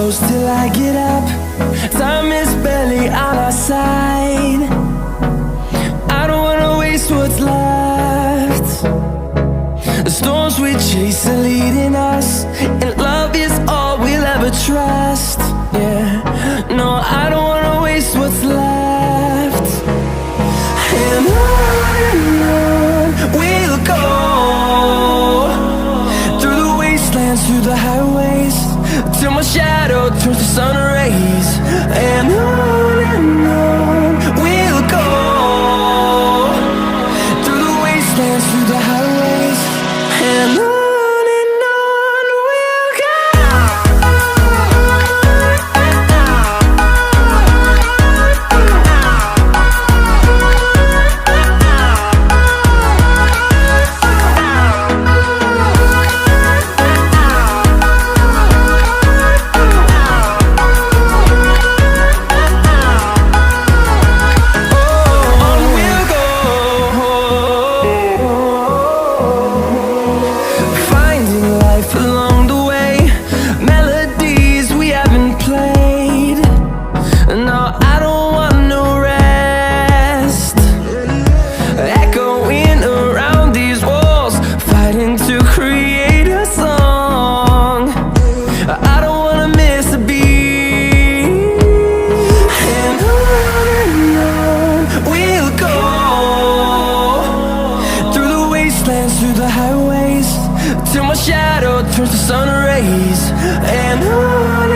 close till I get up. Time is barely on our side. I don't wanna waste what's left. The storms we chase are leading us, and love is all we'll ever trust. Yeah, no, I don't wanna waste what's left. And on we'll go, through the wastelands, through the highways, till my shadow turns to sun rays. And on we'll go, through the wastelands, through the highways, and on. Through the highways, till my shadow turns to sun rays. And on